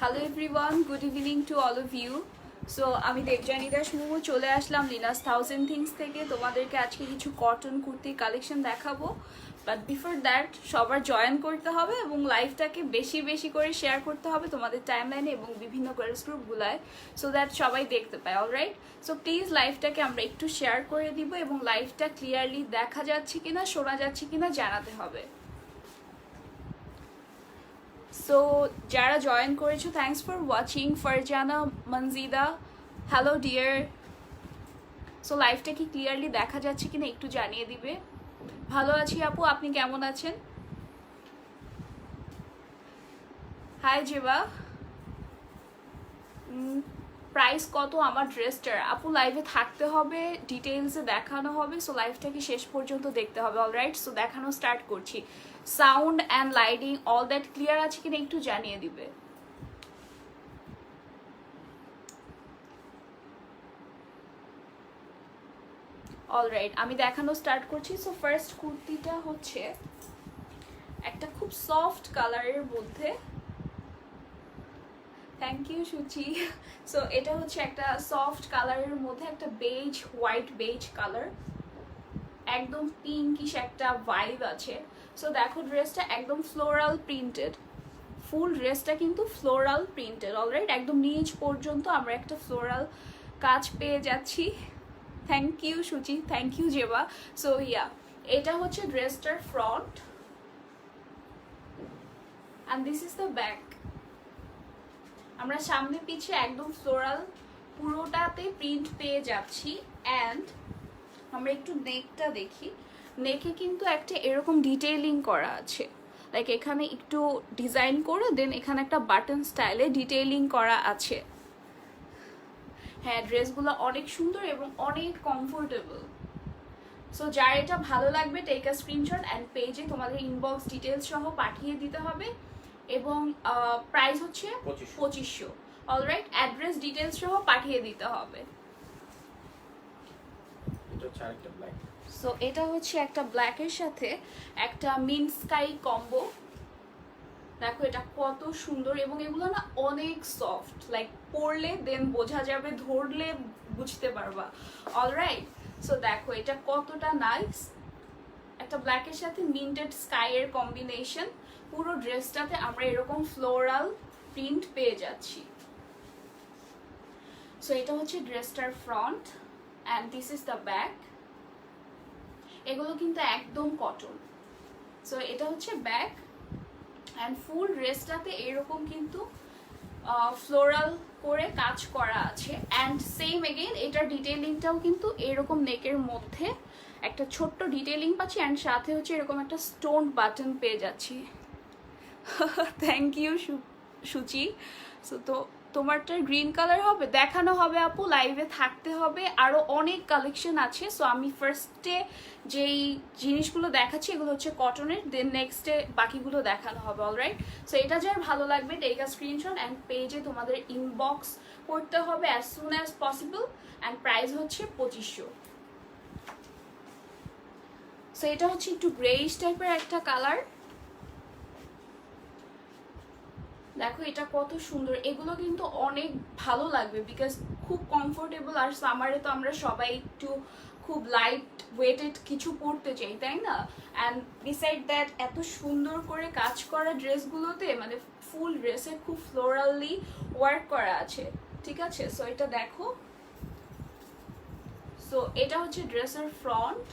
Hello everyone, good evening to all of you. So আমি দেবযানী দাস মুমু চলে আসলাম Linus 1000 things থেকে। তোমাদেরকে আজকে কিছু কটন কুর্তির কালেকশন দেখাবো, বাট বিফোর দ্যাট সবার জয়েন করতে হবে এবং লাইভটাকে বেশি বেশি করে শেয়ার করতে হবে তোমাদের টাইমলাইনে এবং বিভিন্ন গার্লস গ্রুপগুলায়, সো দ্যাট সবাই দেখতে পায়। অলরাইট, সো প্লিজ লাইভটাকে আমরা একটু শেয়ার করে দিব এবং লাইভটা ক্লিয়ারলি দেখা যাচ্ছে কিনা শোনা যাচ্ছে কিনা জানাতে হবে। সো যারা জয়েন করেছো, thanks for watching. Farzana Monjida, hello dear. So লাইভটা কি ক্লিয়ারলি দেখা যাচ্ছে কিনা একটু জানিয়ে দিবে। ভালো আছি আপু, আপনি কেমন আছেন? হাই জেবা। প্রাইস কত আমার ড্রেসটার? আপু লাইভে থাকতে হবে, ডিটেলসে দেখানো হবে, সো লাইভটাকে শেষ পর্যন্ত দেখতে হবে। অলরাইট, সো দেখানো স্টার্ট করছি। Sound and lighting all that clear আছে কিনা একটু জানিয়ে দিবে। অলরাইট, আমি দেখানো স্টার্ট করছি। সো ফার্স্ট কুর্তিটা হচ্ছে একটা খুব সফট কালারের মধ্যে। Thank you Suchi. সো এটা হচ্ছে একটা সফট কালারের মধ্যে একটা বেজ, হোয়াইট বেজ কালার, একদম পিঙ্কিশ একটা ভাইব আছে। সো দেখো ড্রেসটা একদম ফ্লোরাল প্রিন্টেড, ফুল ড্রেসটা কিন্তু ফ্লোরাল প্রিন্টেড। অলরাইট, একদম নিচ পর্যন্ত আমরা একটা ফ্লোরাল কাজ পেয়ে যাচ্ছি। Thank you Suchi, thank you Zeba. So yeah, এটা হচ্ছে ড্রেসটার front and this is the back. আমরা সামনে পিছে একদম ফ্লোরাল পুরোটাতে প্রিন্ট পেয়ে যাচ্ছি। অ্যান্ড আমরা একটু নেকটা দেখি। নেকে কিন্তু একটা এরকম ডিটেইলিং করা আছে, লাইক এখানে একটু ডিজাইন করে দেন এখানে একটা বাটন স্টাইলে ডিটেইলিং করা আছে। হ্যাঁ, ড্রেসগুলো অনেক সুন্দর এবং অনেক কমফোর্টেবল। সো যার এটা ভালো লাগবে টেক আ স্ক্রিনশট অ্যান্ড পেজে তোমাদের ইনবক্স ডিটেলস সহ পাঠিয়ে দিতে হবে। এবং প্রাইস হচ্ছে 2500। অলরাইট, অ্যাড্রেস ডিটেলস সহ পাঠিয়ে দিতে হবে। সো এটা হচ্ছে একটা ব্ল্যাকের সাথে একটা মিন্ট স্কাই কম্বো। দেখো এটা কত সুন্দর এবং এগুলো না অনেক সফট, লাইক পরলে দেন বোঝা যাবে, ধরলে বুঝতে পারবা। অলরাইট, সো দেখো এটা কতটা নাইস, একটা ব্ল্যাকের সাথে মিন্টেড স্কাইয়ের কম্বিনেশন। পুরো ড্রেসটাতে আমরা এরকম ফ্লোরাল প্রিন্ট পেয়ে যাচ্ছি। সো এটা হচ্ছে ড্রেসটার front and this is the back. এগুলো কিন্তু একদম কটন। সো এটা হচ্ছে ব্যাক অ্যান্ড ফুল ড্রেসটাতে এরকম কিন্তু ফ্লোরাল করে কাজ করা আছে। অ্যান্ড সেম এগেইন এটার ডিটেইলিংটাও কিন্তু এরকম নেকের মধ্যে একটা ছোট্ট ডিটেইলিং পাচ্ছি অ্যান্ড সাথে হচ্ছে এরকম একটা স্টোন বাটন পেয়ে যাচ্ছি। Thank you Suchi. সো তো তোমারটা গ্রিন কালার হবে, দেখানো হবে আপু, লাইভে থাকতে হবে, আরও অনেক কালেকশন আছে। সো আমি ফার্স্টে যেই জিনিসগুলো দেখাচ্ছি এগুলো হচ্ছে কটনের, দেন নেক্সটে বাকিগুলো দেখানো হবে। অলরাইট, সো এটা যার ভালো লাগবে টেক আ স্ক্রিনশট অ্যান্ড পেজে তোমাদের ইনবক্স করতে হবে as soon as possible. And price হচ্ছে 2500। সো এটা হচ্ছে একটু গ্রেইশ টাইপের একটা কালার। দেখো এটা কত সুন্দর, এগুলো কিন্তু অনেক ভালো লাগবে বিকজ খুব কমফোর্টেবল। আর সামারে তো আমরা সবাই একটু খুব লাইট ওয়েটেড কিছু পরতে চাই, তাই না? অ্যান্ড বিসাইড দ্যাট এত সুন্দর করে কাজ করা ড্রেসগুলোতে মানে ফুল ড্রেসে খুব ফ্লোরালি ওয়ার্ক করা আছে, ঠিক আছে? সো এটা দেখো। সো এটা হচ্ছে ড্রেসের front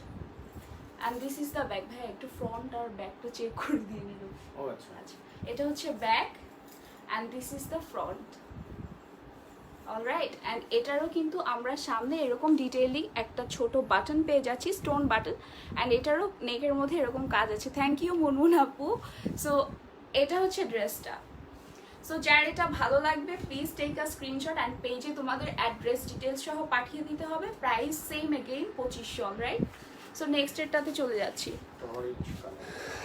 and this is the back. ভাই একটু ফ্রন্ট আর ব্যাকটা চেক করে দিয়ে নিল। আচ্ছা, এটা হচ্ছে back and this is the front. Alright, and এটারও কিন্তু আমরা সামনে এরকম ডিটেইলিং একটা ছোট বাটন পেয়ে যাচ্ছি, স্টোন বাটন, অ্যান্ড এটারও নেকের মধ্যে এরকম কাজ আছে। থ্যাংক ইউ মুনমুন আপু। সো এটা হচ্ছে ড্রেসটা। সো যার এটা ভালো লাগবে please take a screenshot and পেজে তোমাদের অ্যাড্রেস ডিটেলস সহ পাঠিয়ে দিতে হবে। Price same again 2500। Alright, so next এরটাতে চলে যাচ্ছি।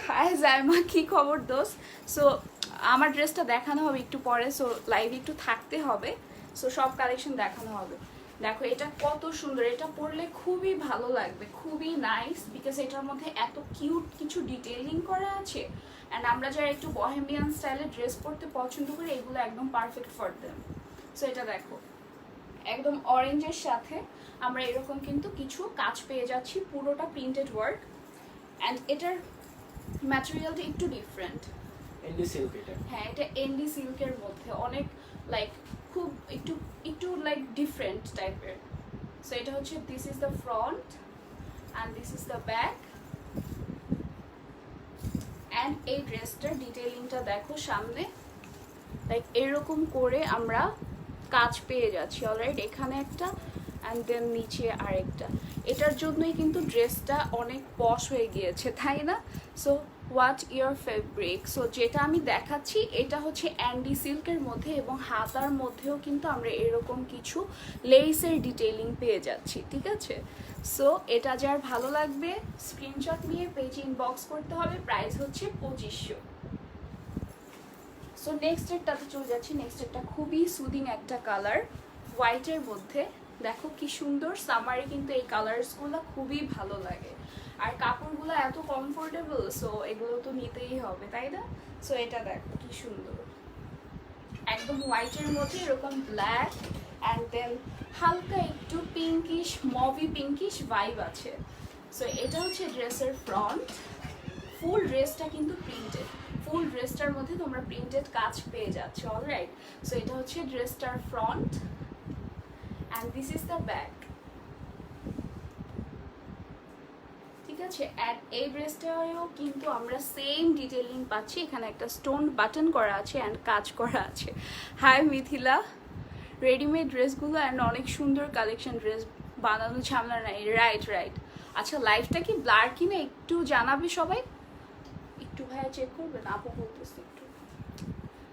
হাই জাইমা, কি খবর দোস্ত? সো আমার ড্রেসটা দেখানো হবে একটু পরে, সো লাইভে একটু থাকতে হবে, সো সব কালেকশন দেখানো হবে। দেখো এটা কত সুন্দর, এটা পরলে খুবই ভালো লাগবে, খুবই নাইস, বিকজ এটার মধ্যে এত কিউট কিছু ডিটেইলিং করা আছে। অ্যান্ড আমরা যারা একটু বহেমিয়ান স্টাইলে ড্রেস পরতে পছন্দ করি, এগুলো একদম পারফেক্ট ফর দেম। সো এটা দেখো একদম অরেঞ্জের সাথে আমরা এরকম কিন্তু কিছু কাজ পেয়ে যাচ্ছি, পুরোটা প্রিন্টেড ওয়ার্ক। অ্যান্ড এটার ম্যাটেরিয়ালটা একটু ডিফারেন্ট। এন্ডি সিল্ক এটা। হ্যাঁ, এটা এন্ডি সিল্কের মধ্যে অনেক লাইক খুব একটু একটু লাইক ডিফারেন্ট টাইপের। সো এটা হচ্ছে this is the front and this is the back. And এই ড্রেসটার ডিটেইলিংটা দেখো সামনে, লাইক এরকম করে আমরা কাজ পেয়ে যাচ্ছি অলরাইট, এখানে একটা অ্যান্ড দেন নিচে আরেকটা। এটার জন্যই কিন্তু ড্রেসটা অনেক পশ হয়ে গিয়েছে, তাই না? So what your fabric? So যেটা আমি দেখাচ্ছি এটা হচ্ছে অ্যান্ডি সিল্কের মধ্যে, এবং হাতার মধ্যেও কিন্তু আমরা এরকম কিছু লেসের ডিটেইলিং পেয়ে যাচ্ছি, ঠিক আছে? সো এটা যার ভালো লাগবে স্ক্রিনশট নিয়ে পেজে ইনবক্স করতে হবে, প্রাইস হচ্ছে 2500। সো নেক্সট এরটাতে চলে যাচ্ছি। নেক্সট এরটা খুবই সুদিং একটা কালার, হোয়াইটের মধ্যে। দেখো কি সুন্দর, সামারে কিন্তু এই কালার্সগুলো খুবই ভালো লাগে, আর কাপড়গুলো এত কমফোর্টেবল, সো এগুলো তো নিতেই হবে, তাই না? সো এটা দেখো কি সুন্দর, একদম হোয়াইটের মধ্যে এরকম ব্ল্যাক অ্যান্ড দেন হালকা একটু পিঙ্কিশ, মভি পিঙ্কিশ ভাইব আছে। সো এটা হচ্ছে ড্রেসের ফ্রন্ট। ফুল ড্রেসটা কিন্তু প্রিন্টেড, ফুল ড্রেসটার মধ্যে তোমরা প্রিন্টেড কাজ পেয়ে যাচ্ছ, অলরাইট? সো এটা হচ্ছে ড্রেসটার front and this is the back, ঠিক আছে? অ্যান্ড এই ড্রেসটাও কিন্তু আমরা সেম ডিটেইলিং পাচ্ছি, এখানে একটা স্টোন বাটন করা আছে অ্যান্ড কাজ করা আছে। হাই মিথিলা, রেডিমেড ড্রেসগুলো অ্যান্ড অনেক সুন্দর কালেকশন, ড্রেস বানানো ঝামেলা নাই। Right right. আচ্ছা লাইফটা কি ব্লার কিনা একটু জানাবে সবাই, একটু ভাইয়া চেক করবেন, আপু বলতেছে একটু।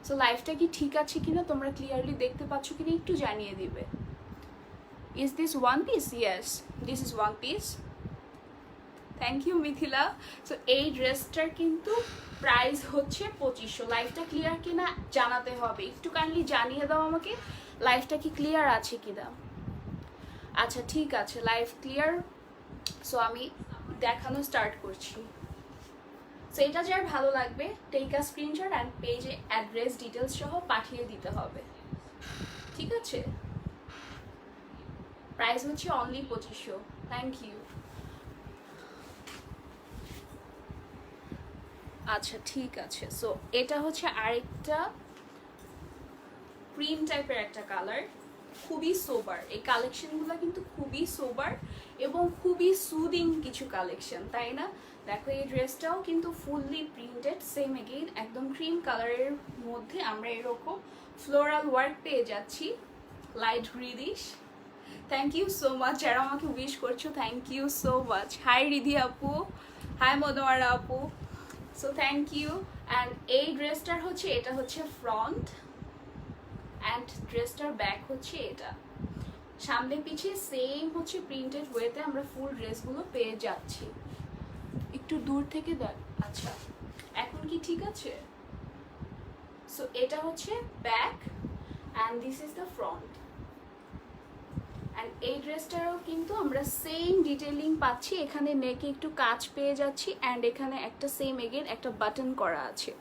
সো লাইফটা কি ঠিক আছে কিনা, তোমরা ক্লিয়ারলি দেখতে পাচ্ছ কিনা একটু জানিয়ে দিবে। Is this one piece? Yes, this is one piece. Thank you Mithila. So এই ড্রেসটার কিন্তু প্রাইস হচ্ছে 2500। লাইফটা ক্লিয়ার কিনা জানাতে হবে, একটু কাইন্ডলি জানিয়ে দাও আমাকে লাইফটা কি ক্লিয়ার আছে কিনা। আচ্ছা ঠিক আছে, লাইফ ক্লিয়ার। সো আমি দেখানো স্টার্ট করছি। সো এটা যার ভালো লাগবে টেক আ স্ক্রিনশট অ্যান্ড পেজে অ্যাড্রেস ডিটেলস সহ পাঠিয়ে দিতে হবে, ঠিক আছে? প্রাইস হচ্ছে অনলি 2500। Thank you. আচ্ছা ঠিক আছে। সো এটা হচ্ছে আরেকটা ক্রিম টাইপের একটা কালার, খুবই সোবার। এই কালেকশনগুলো কিন্তু খুবই সোবার এবং খুবই সুদিং কিছু কালেকশন, তাই না? দেখো এই ড্রেসটাও কিন্তু ফুললি প্রিন্টেড, সেম এগেইন একদম ক্রিম কালারের মধ্যে আমরা এরকম ফ্লোরাল ওয়ার্ক পেয়ে যাচ্ছি, light greenish. Thank you so much যারা আমাকে উইশ করছো, thank you so much. Hi Riddhi আপু, হাই মনোয়ারা আপু। So thank you. অ্যান্ড এই ড্রেসটার হচ্ছে এটা হচ্ছে ফ্রন্ট অ্যান্ড ড্রেসটার ব্যাক হচ্ছে এটা। সামনে পিছিয়ে সেম হচ্ছে প্রিন্টেড ওয়েতে আমরা ফুল ড্রেসগুলো পেয়ে যাচ্ছি। একটু দূর থেকে দেখ, আচ্ছা এখন কি ঠিক আছে? সো এটা হচ্ছে back and this is the front. And এই ড্রেসটারও কিন্তু আমরা সেম ডিটেইলিং পাচ্ছি, এখানে নেকে একটু কাজ পেয়ে যাচ্ছি অ্যান্ড এখানে একটা সেম এগেন একটা বাটন করা আছে,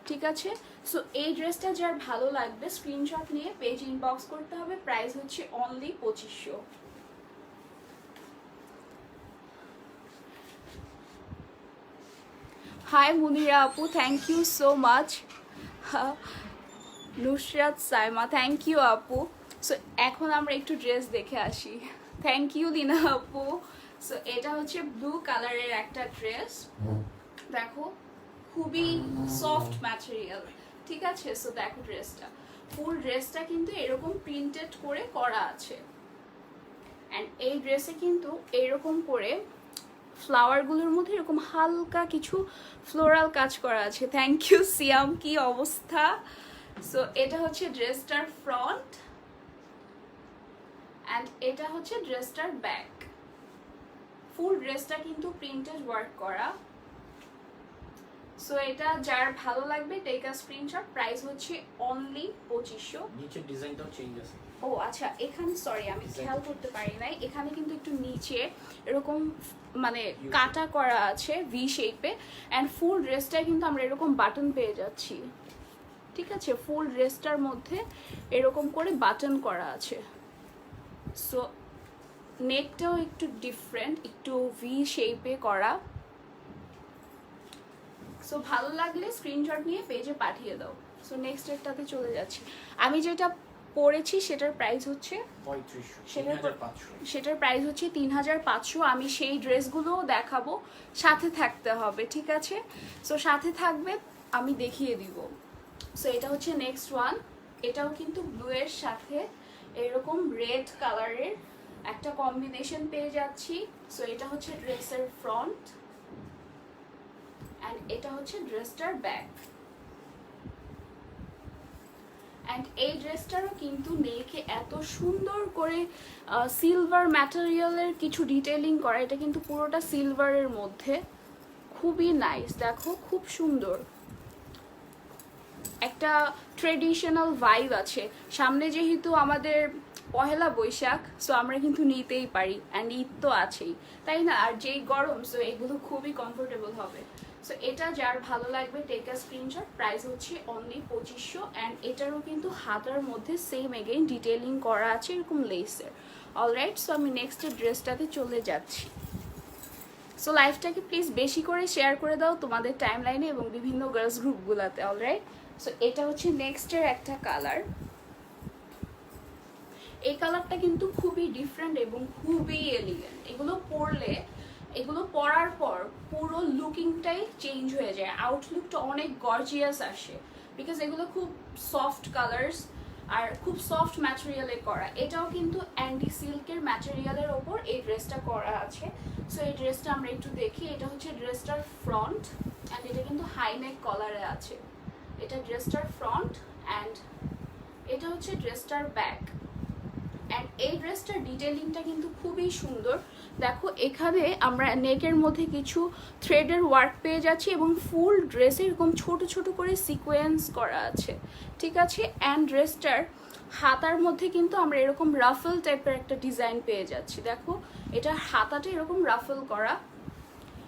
ঠিক আছে? সো এই ড্রেসটা যার ভালো লাগবে স্ক্রিনশট নিয়ে পেজ ইনবক্স করতে হবে, প্রাইস হচ্ছে অনলি 2500। হাই মুনিরা আপু, thank you so much. Nusrat Saima, thank you আপু। সো এখন আমরা একটু ড্রেস দেখে আসি। থ্যাংক ইউ লিনা আপু। সো এটা হচ্ছে ব্লু কালারের একটা ড্রেস, দেখো খুবই সফট ম্যাটেরিয়াল, ঠিক আছে? সো দেখো ড্রেসটা, ফুল ড্রেসটা কিন্তু এরকম প্রিন্টেড করে করা আছে অ্যান্ড এই ড্রেসে কিন্তু এরকম করে ফ্লাওয়ারগুলোর মধ্যে এরকম হালকা কিছু ফ্লোরাল কাজ করা আছে। থ্যাংক ইউ সিয়াম, কি অবস্থা? সো এটা হচ্ছে ড্রেসটার ফ্রন্ট অ্যান্ড এটা হচ্ছে ড্রেসটার ব্যাক। ফুল ড্রেসটা কিন্তু প্রিন্টেড ওয়ার্ক করা। সো এটা যার ভালো লাগবে টেক আ স্ক্রিনশট। প্রাইস হচ্ছে অনলি 2500। নিচের ডিজাইনটাও চেঞ্জ আছে। ও আচ্ছা, এখানে সরি আমি খেয়াল করতে পারি নাই, এখানে কিন্তু একটু নিচে এরকম মানে কাটা করা আছে ভি শেপে, অ্যান্ড ফুল ড্রেসটায় কিন্তু আমরা এরকম বাটন পেয়ে যাচ্ছি। ঠিক আছে, ফুল ড্রেসটার মধ্যে এরকম করে বাটন করা আছে। সো নেকটাও একটু ডিফারেন্ট, একটু ভি শেপে করা। সো ভালো লাগলে স্ক্রিনশট নিয়ে পেজে পাঠিয়ে দাও। সো নেক্সট এরটাতে চলে যাচ্ছি। আমি যেটা পরেছি সেটার প্রাইস হচ্ছে 3500, সেটার প্রাইস হচ্ছে 3500। আমি সেই ড্রেসগুলোও দেখাবো, সাথে থাকতে হবে, ঠিক আছে? সো সাথে থাকবে, আমি দেখিয়ে দিব। সো এটা হচ্ছে নেক্সট ওয়ান। এটাও কিন্তু ব্লু এর সাথে এরকম রেড কালারের একটা কম্বিনেশন পেয়ে যাচ্ছি। সো এটা হচ্ছে ড্রেসের ফ্রন্ট অ্যান্ড এটা হচ্ছে ড্রেসটার ব্যাক। অ্যান্ড এই ড্রেসটারও কিন্তু নেকে এত সুন্দর করে সিলভার ম্যাটেরিয়ালের কিছু ডিটেইলিং করা। এটা কিন্তু পুরোটা সিলভারের মধ্যে, খুবই নাইস। দেখো খুব সুন্দর একটা ট্রেডিশনাল ভাইব আছে। সামনে যেহেতু আমাদের পহেলা বৈশাখ, সো আমরা কিন্তু নিতেই পারি, অ্যান্ড ঈদ তো আছেই, তাই না? আর যেই গরম, সো এগুলো খুবই কমফোর্টেবল হবে। সো এটা যার ভালো লাগবে টেক আ স্ক্রিনশট। প্রাইস হচ্ছে অনলি 2500। অ্যান্ড এটারও কিন্তু হাতার মধ্যে সেম এগেইন ডিটেইলিং করা আছে এরকম লেসের। অলরাইট, সো আমি নেক্সট ড্রেসটাতে চলে যাচ্ছি। সো লাইফটাকে প্লিজ বেশি করে শেয়ার করে দাও তোমাদের টাইম লাইনে এবং বিভিন্ন গার্লস গ্রুপগুলোতে। অলরাইট, সো এটা হচ্ছে নেক্সটের একটা কালার। এই কালারটা কিন্তু খুবই ডিফারেন্ট এবং খুবই এলিগেন্ট। এগুলো পরার পর পুরো লুকিংটাই চেঞ্জ হয়ে যায়, আউটলুকটা অনেক গর্জিয়াস আসে, বিকজ এগুলো খুব সফট কালার্স আর খুব সফট ম্যাটেরিয়ালে করা। এটাও কিন্তু অ্যান্টি সিল্কের ম্যাটেরিয়ালের ওপর এই ড্রেসটা করা আছে। সো এই ড্রেসটা আমরা একটু দেখি। এটা হচ্ছে ড্রেসটার ফ্রন্ট অ্যান্ড এটা কিন্তু হাইনেক কলারে আছে। এটা ড্রেসটার ফ্রন্ট অ্যান্ড এটা হচ্ছে ড্রেসটার ব্যাক। অ্যান্ড এই ড্রেসটার ডিটেলিংটা কিন্তু খুবই সুন্দর। দেখো এখানে আমরা নেকের মধ্যে কিছু থ্রেডের ওয়ার্ক পেয়ে যাচ্ছি এবং ফুল ড্রেসে এরকম ছোট ছোট করে সিকোয়েন্স করা আছে, ঠিক আছে? অ্যান্ড ড্রেসটার হাতার মধ্যে কিন্তু আমরা এরকম রাফেল টাইপের একটা ডিজাইন পেয়ে যাচ্ছি। দেখো এটা হাতাটা এরকম রাফেল করা,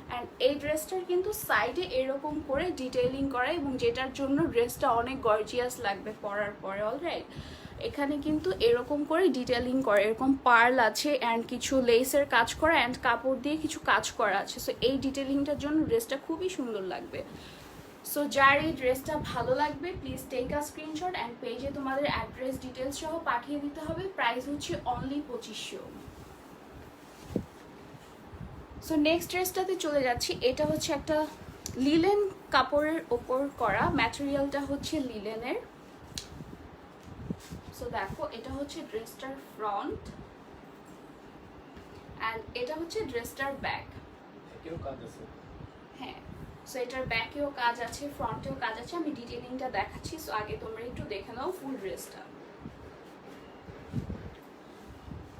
অ্যান্ড এই ড্রেসটার কিন্তু সাইডে এরকম করে ডিটেইলিং করা, এবং যেটার জন্য ড্রেসটা অনেক গর্জিয়াস লাগবে পরার পরে। অলরাইট, এখানে কিন্তু এরকম করে ডিটেইলিং করা, এরকম পার্ল আছে অ্যান্ড কিছু লেসের কাজ করা অ্যান্ড কাপড় দিয়ে কিছু কাজ করা আছে। সো এই ডিটেইলিংটার জন্য ড্রেসটা খুবই সুন্দর লাগবে। সো যার এই ড্রেসটা ভালো লাগবে please take a screenshot and পেজে তোমাদের অ্যাড্রেস ডিটেলস সহ পাঠিয়ে দিতে হবে। প্রাইস হচ্ছে অনলি 2500। সো নেক্সট ড্রেসটাতে চলে যাচ্ছি। এটা হচ্ছে একটা লিলেন কাপড়ের ওপর করা, ম্যাটেরিয়ালটা হচ্ছে লিলেনের। সো দেখো এটা হচ্ছে ড্রেসটার ফ্রন্ট অ্যান্ড এটা হচ্ছে ড্রেসটার ব্যাক। হ্যাঁ, সো এটার ব্যাকেও কাজ আছে, ফ্রন্টেও কাজ আছে। আমি ডিটেইলিংটা দেখাচ্ছি, সো আগে তোমরা একটু দেখে নাও ফুল ড্রেসটা।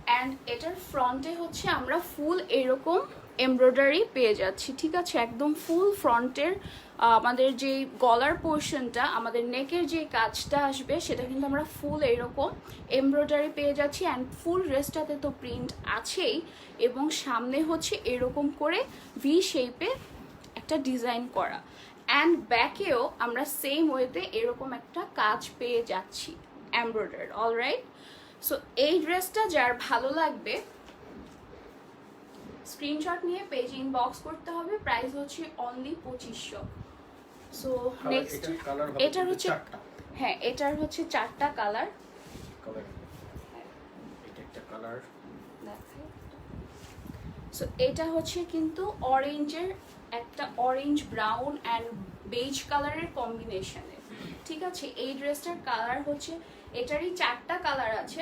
অ্যান্ড এটার ফ্রন্টে হচ্ছে আমরা ফুল এরকম এমব্রয়ডারি পেয়ে যাচ্ছি, ঠিক আছে? একদম ফুল ফ্রন্টের আমাদের যে গলার পোর্শনটা, আমাদের নেকের যে কাজটা আসবে সেটা কিন্তু আমরা ফুল এরকম এমব্রয়ডারি পেয়ে যাচ্ছি। অ্যান্ড ফুল ড্রেসটাতে তো প্রিন্ট আছেই, এবং সামনে হচ্ছে এরকম করে ভি শেপে একটা ডিজাইন করা, অ্যান্ড ব্যাকেও আমরা সেম ওয়েতে এরকম একটা কাজ পেয়ে যাচ্ছি এমব্রয়ডারি। অলরাইট, সো এই ড্রেসটা যার ভালো লাগবে স্ক্রিনশট নিয়ে পেজ ইনবক্স করতে হবে। প্রাইস হচ্ছে অনলি 2500। সো নেক্সট এটার হচ্ছে, হ্যাঁ এটার হচ্ছে 4টা কালার। সো এটা হচ্ছে কিন্তু অরেঞ্জের একটা অরেঞ্জ ব্রাউন অ্যান্ড বেজ কালারের কম্বিনেশনে, ঠিক আছে? এই ড্রেসটার কালার হচ্ছে, এটারই 4টা কালার আছে।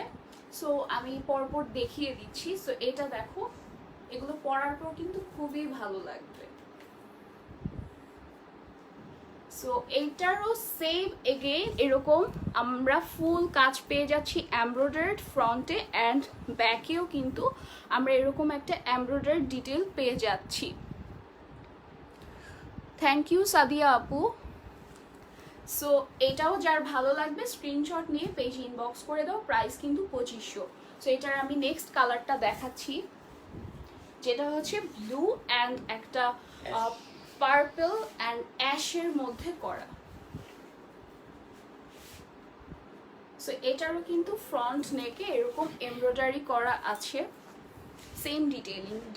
সো আমি পরপর দেখিয়ে দিচ্ছি। সো এটা দেখো, এগুলো পরার পর কিন্তু খুবই ভালো লাগবে। সো এইটারও সেম এগেইন এরকম আমরা ফুল কাজ পেয়ে যাচ্ছি এমব্রয়ডারিড ফ্রন্টে, অ্যান্ড ব্যাকেও কিন্তু আমরা এরকম একটা এমব্রয়ডারি ডিটেল পেয়ে যাচ্ছি। থ্যাংক ইউ সাদিয়া আপু। সো এটাও যার ভালো লাগবে স্ক্রিনশট নিয়ে পেজ ইনবক্স করে দাও, প্রাইস কিন্তু 2500। সো এটার আমি নেক্সট কালারটা দেখাচ্ছি, যেটা হচ্ছে ব্লু অ্যান্ড একটা পার্পল অ্যান্ড অ্যাশের মধ্যে করা। সো এটারও কিন্তু ফ্রন্ট নেকে এরকম এমব্রয়ডারি করা আছে, সেম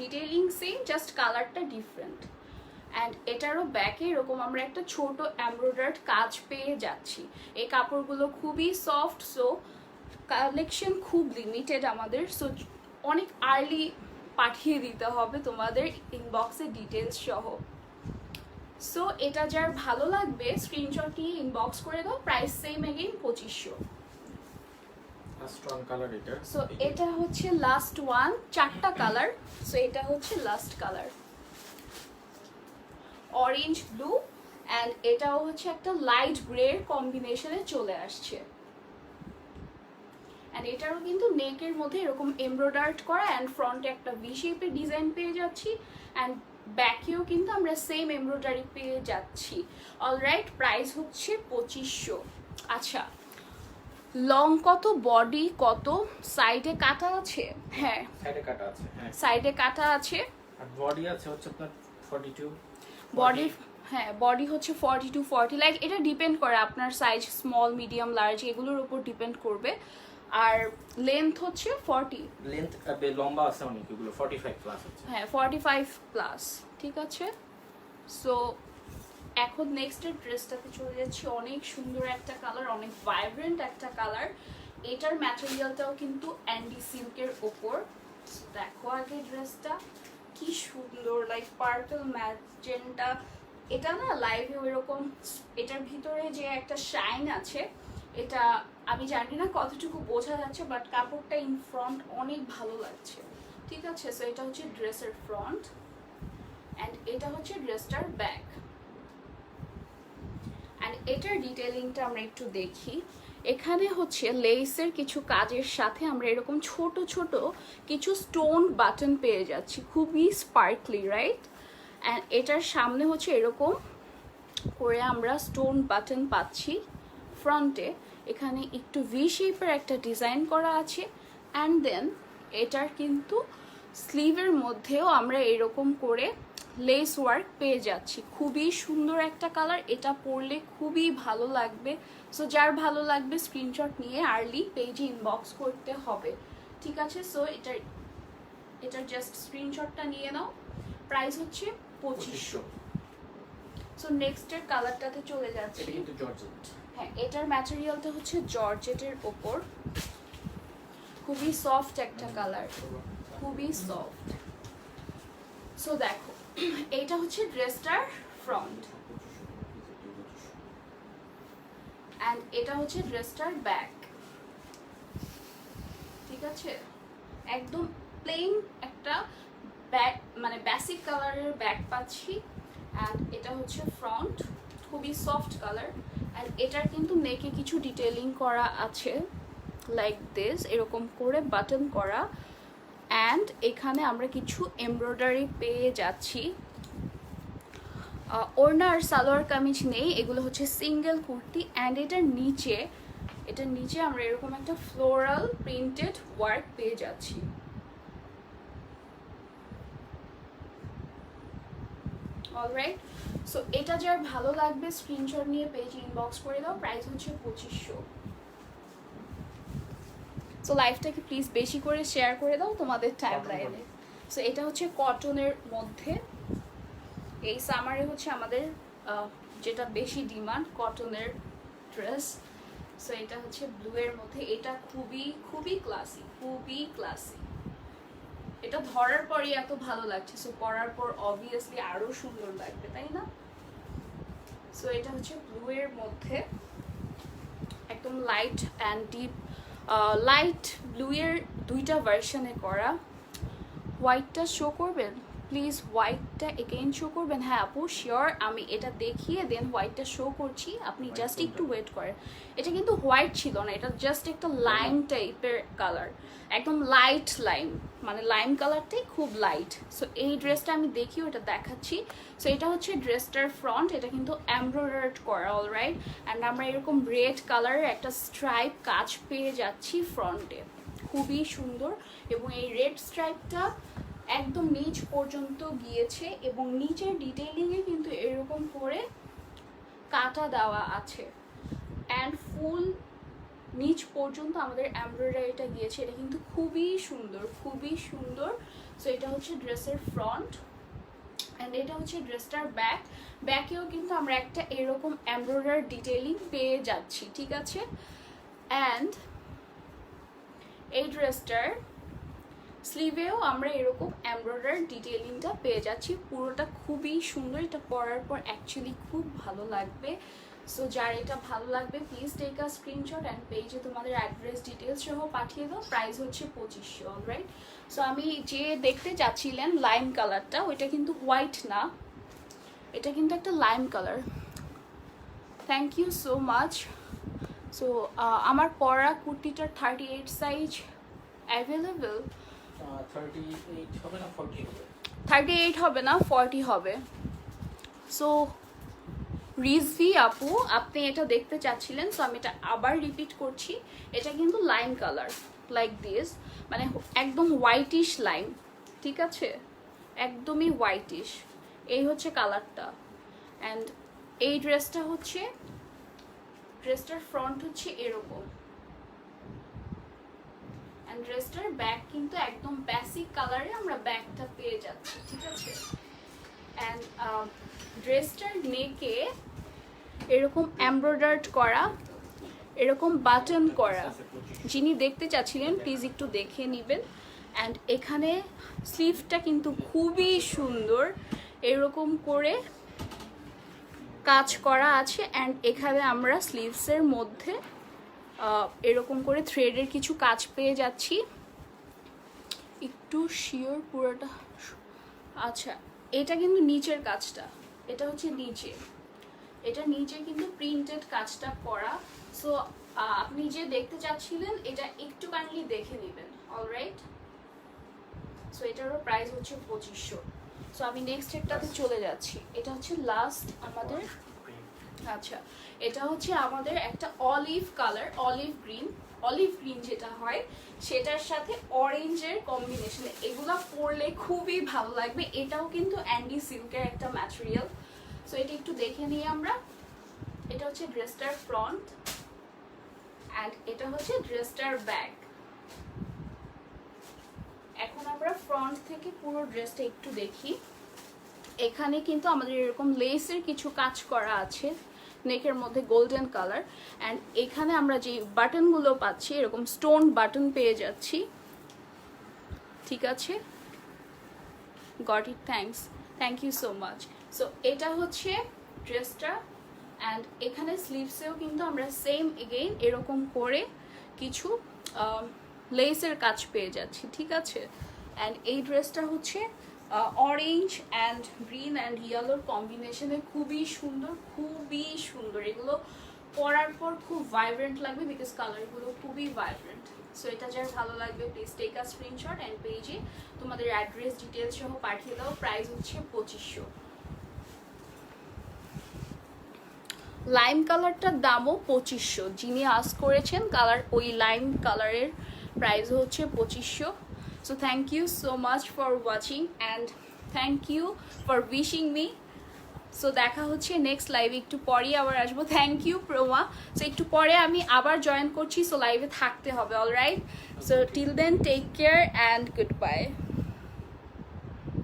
ডিটেইলিং সেম, জাস্ট কালারটা ডিফারেন্ট। অ্যান্ড এটারও ব্যাকে এরকম আমরা একটা ছোট এমব্রয়ডার্ড কাজ পেয়ে যাচ্ছি। এই কাপড়গুলো খুবই সফট, সো কালেকশন খুব লিমিটেড আমাদের, সো অনেক আর্লি পাঠিয়ে দিতে হবে তোমাদের ইনবক্সে ডিটেলস সহ। সো এটা যার ভালো লাগবে স্ক্রিনশট নিয়ে ইনবক্স করে দাও, price same again 2500। Strong colour এটা। সো এটা হচ্ছে লাস্ট ওয়ান, 4টা কালার। সো এটা হচ্ছে last colour, orange blue and এটাও হচ্ছে একটা লাইট গ্রের কম্বিনেশনে চলে আসছে। অ্যান্ড এটারও কিন্তু নেকের মধ্যে এরকম এমব্রয়ডার্ড করা অ্যান্ড ফ্রন্টে একটা ভি শেপের ডিজাইন পেয়ে যাচ্ছি, অ্যান্ড ব্যাকেও কিন্তু আমরা সেম এমব্রয়ডারি পেয়ে যাচ্ছি। অলরাইট, প্রাইস হচ্ছে 2500। আচ্ছা, লং কত, বডি কত, সাইডে কাটা আছে? হ্যাঁ, সাইডে কাটা আছে। হ্যাঁ, সাইডে কাটা আছে। আর বডি আছে হচ্ছে আপনার 42। বডি, হ্যাঁ, বডি হচ্ছে 40 to 40, লাইক এটা ডিপেন্ড করে আপনার সাইজ, স্মল মিডিয়াম লার্জ এগুলোর উপর ডিপেন্ড করবে। আর লেন্থ হচ্ছে 40, লেন্থ লম্বা আছে অনেক, এগুলো 45 প্লাস আছে। হ্যাঁ 45 প্লাস, ঠিক আছে। সো এখন নেক্সটের ড্রেসটাতে চলে যাচ্ছি, অনেক সুন্দর একটা কালার, অনেক ভাইব্রেন্ট একটা কালার। এটার ম্যাটেরিয়ালটাও কিন্তু অ্যান্ডি সিল্কের ওপর। দেখো আগে ড্রেসটা কি সুন্দর, লাইক পার্পল ম্যাজেন্টা। এটা না লাইভে ওইরকম, এটার ভিতরে যে একটা শাইন আছে, এটা আমি জানি না কতটুকু বোঝা যাচ্ছে, বাট কাপড়টা ইন ফ্রন্ট অনেক ভালো লাগছে, ঠিক আছে। সো এটা হচ্ছে ড্রেসের ফ্রন্ট অ্যান্ড এটা হচ্ছে ড্রেসটার ব্যাক। অ্যান্ড এটার ডিটেলিংটা আমরা একটু দেখি। এখানে হচ্ছে লেসের কিছু কাজের সাথে আমরা এরকম ছোট ছোট কিছু স্টোন বাটন পেয়ে যাচ্ছি, খুবই স্পার্কলি, রাইট। অ্যান্ড এটার সামনে হচ্ছে এরকম করে আমরা স্টোন বাটন পাচ্ছি ফ্রন্টে। এখানে একটু ভি শেপের একটা ডিজাইন করা আছে। অ্যান্ড দেন এটার কিন্তু স্লিভের মধ্যেও আমরা এরকম করে লেস ওয়ার্ক পেয়ে যাচ্ছি, খুবই সুন্দর একটা কালার। এটা পরলে খুবই ভালো লাগবে। সো যার ভালো লাগবে স্ক্রিনশট নিয়ে আর্লি পেজে ইনবক্স করতে হবে, ঠিক আছে। সো এটার জাস্ট স্ক্রিনশটটা নিয়ে নাও, প্রাইস হচ্ছে 2500। সো নেক্সটের কালারটাতে চলে যাচ্ছি। এটা কিন্তু জর্জেট। হ্যাঁ, এটার ম্যাটেরিয়ালটা হচ্ছে জর্জেটের ওপর, খুবই সফট একটা কালার, খুবই সফট। সো দেখো, এইটা হচ্ছে ড্রেসটার ফ্রন্ট অ্যান্ড এটা হচ্ছে ড্রেসটার ব্যাক, ঠিক আছে। একদম প্লেন একটা ব্যাক, মানে বেসিক কালারের ব্যাক পাচ্ছি। অ্যান্ড এটা হচ্ছে ফ্রন্ট, খুবই সফট কালার। অ্যান্ড এটার কিন্তু নেকে কিছু ডিটেলিং করা আছে, লাইক দিস, এরকম করে বাটন করা। অ্যান্ড এখানে আমরা কিছু এমব্রয়ডারি পেয়ে যাচ্ছি। ওড়না আর সালোয়ার কামিজ নেই, এগুলো হচ্ছে সিঙ্গেল কুর্তি। অ্যান্ড এটার নিচে আমরা এরকম একটা ফ্লোরাল প্রিন্টেড ওয়ার্ক পেয়ে যাচ্ছি। অলরাইট, সো এটা যার ভালো লাগবে স্ক্রিনশট নিয়ে পেজে ইনবক্স করে দাও, প্রাইস হচ্ছে 2500। সো লাইভটাকে প্লিজ বেশি করে শেয়ার করে দাও তোমাদের টাইম লাইনে। সো এটা হচ্ছে কটনের মধ্যে, এই সামারে হচ্ছে আমাদের যেটা বেশি ডিমান্ড কটনের ড্রেস। সো এটা হচ্ছে ব্লু এর মধ্যে, এটা খুবই খুবই ক্লাসি, খুবই ক্লাসি। এটা ধরার পরই এত ভালো লাগছে, সো পরার পর অবভিয়াসলি আরো সুন্দর লাগবে, তাই না। সো এটা হচ্ছে ব্লু এর মধ্যে, একদম light and deep, light blue এর দুইটা ভার্সনে করা। হোয়াইটটা শো করবেন, প্লিজ হোয়াইটটা এগেইন শো করবেন। হ্যাঁ আপু শিওর, আমি এটা দেখিয়ে দেন হোয়াইটটা শো করছি, আপনি White জাস্ট একটু কোনটা? ওয়েট করেন। এটা কিন্তু হোয়াইট ছিল না, এটা জাস্ট একটা লাইম টাইপের কালার, একদম লাইট লাইম, মানে লাইম কালারটাই খুব লাইট। সো এই ড্রেসটা আমি দেখি ওটা দেখাচ্ছি। সো এটা হচ্ছে ড্রেসটার ফ্রন্ট, এটা কিন্তু এমব্রয়ডার্ড করা অলরাইট, অ্যান্ড আমরা এরকম রেড কালারের একটা স্ট্রাইপ কাজ পেয়ে যাচ্ছি ফ্রন্টে, খুবই সুন্দর। এবং এই রেড স্ট্রাইপটা একদম নিচ পর্যন্ত গিয়েছে এবং নিচের ডিটেইলিংয়ে কিন্তু এরকম করে কাটা দেওয়া আছে, অ্যান্ড ফুল নিচ পর্যন্ত আমাদের এমব্রয়ডারিটা গিয়েছে। এটা কিন্তু খুবই সুন্দর, খুবই সুন্দর। সো এটা হচ্ছে ড্রেসের ফ্রন্ট, অ্যান্ড এটা হচ্ছে ড্রেসটার ব্যাক। ব্যাকেও কিন্তু আমরা একটা এরকম এমব্রয়ডারি ডিটেইলিং পেয়ে যাচ্ছি, ঠিক আছে। অ্যান্ড এই ড্রেসটার স্লিভেও আমরা এরকম এমব্রয়ডারি ডিটেইলিংটা পেয়ে যাচ্ছি, পুরোটা খুবই সুন্দর। এটা পরার পর অ্যাকচুয়ালি খুব ভালো লাগবে। সো যার এটা ভালো লাগবে please take a screenshot and পেজে তোমাদের অ্যাড্রেস ডিটেলস সহ পাঠিয়ে দাও। প্রাইস হচ্ছে 2500, অলরাইট। সো আমি যে দেখতে চাচ্ছিলেন লাইম কালারটা, ওইটা কিন্তু হোয়াইট না, এটা কিন্তু একটা lime colour. Thank you so much. So আমার পরা কুর্তিটার 38 সাইজ অ্যাভেলেবেল। 38 হবে না 40 হবে? 38 হবে না, 40 হবে। সো রিজভি আপু আপনি এটা দেখতে চাচ্ছিলেন, সো আমি এটা আবার রিপিট করছি। এটা কিন্তু লাইম কালার লাইক দিস, মানে একদম হোয়াইটিশ লাইম, ঠিক আছে, একদমই হোয়াইটিশ। এই হচ্ছে কালারটা। অ্যান্ড এই ড্রেসটা হচ্ছে, ড্রেসটার ফ্রন্ট হচ্ছে এরকম, অ্যান্ড ড্রেসটার ব্যাক কিন্তু একদম বেসিক কালারে আমরা ব্যাকটা পেয়ে যাচ্ছি, ঠিক আছে। অ্যান্ড ড্রেসটার নেকে এরকম এমব্রয়ডার্ড করা, এরকম বাটন করা, যিনি দেখতে চাচ্ছিলেন প্লিজ একটু দেখে নেবেন। অ্যান্ড এখানে স্লিভটা কিন্তু খুবই সুন্দর, এরকম করে কাজ করা আছে। অ্যান্ড এখানে আমরা স্লিভসের মধ্যে এরকম করে থ্রেডের কিছু কাজ পেয়ে যাচ্ছি, একটু শিওর পুরোটা। আচ্ছা এটা কিন্তু নিচের কাজটা, এটা হচ্ছে নিচে, এটা নিচে কিন্তু প্রিন্টেড কাজটা করা। সো আপনি যে দেখতে চাচ্ছিলেন এটা একটু কাইন্ডলি দেখে নেবেন, অলরাইট। সো এটারও প্রাইস হচ্ছে 2500। সো আমি নেক্সট একটাতে চলে যাচ্ছি, এটা হচ্ছে লাস্ট আমাদের। আচ্ছা এটা হচ্ছে আমাদের একটা অলিভ কালার, অলিভ গ্রিন যেটা হয় সেটার সাথে অরেঞ্জের কম্বিনেশনে, এগুলা পরলে খুবই ভালো লাগবে। এটাও কিন্তু অ্যান্ডি সিল্কের একটা ম্যাটেরিয়াল। সো এটা একটু দেখে নিই আমরা। এটা হচ্ছে ড্রেসটার ফ্রন্ট, অ্যান্ড এটা হচ্ছে ড্রেসটার ব্যাক। এখন আমরা ফ্রন্ট থেকে পুরো ড্রেসটা একটু দেখি। এখানে কিন্তু আমাদের এরকম লেসের কিছু কাজ করা আছে, নেকের মধ্যে গোল্ডেন কালার। অ্যান্ড এখানে আমরা যে বাটনগুলো পাচ্ছি এরকম স্টোন বাটন পেয়ে যাচ্ছি, ঠিক আছে। Got it, thank you so much. So এটা হচ্ছে ড্রেসটা, অ্যান্ড এখানে স্লিভসেও কিন্তু আমরা সেম এগেইন এরকম করে কিছু লেসের কাজ পেয়ে যাচ্ছি, ঠিক আছে। অ্যান্ড এই ড্রেসটা হচ্ছে অরেঞ্জ অ্যান্ড গ্রিন অ্যান্ড ইয়েলোর কম্বিনেশনে, খুবই সুন্দর, খুবই সুন্দর। এগুলো পরার পর খুব ভাইব্রেন্ট লাগবে বিকজ কালারগুলো খুবই ভাইব্রেন্ট। সো এটা যার ভালো লাগবে please take a screenshot and পেজে তোমাদের অ্যাড্রেস ডিটেলস সহ পাঠিয়ে দাও। প্রাইস হচ্ছে 2500। লাইম কালারটার দামও 2500, যিনি আস্ক করেছেন কালার ওই লাইম কালারের প্রাইস হচ্ছে 2500। So thank you so much for watching and thank you for wishing me. So দেখা হচ্ছে নেক্সট লাইভে, একটু পরেই আবার আসবো। Thank you প্রোমা। সো একটু পরে আমি আবার জয়েন করছি, সো লাইভে থাকতে হবে, alright. So till then take care and good by.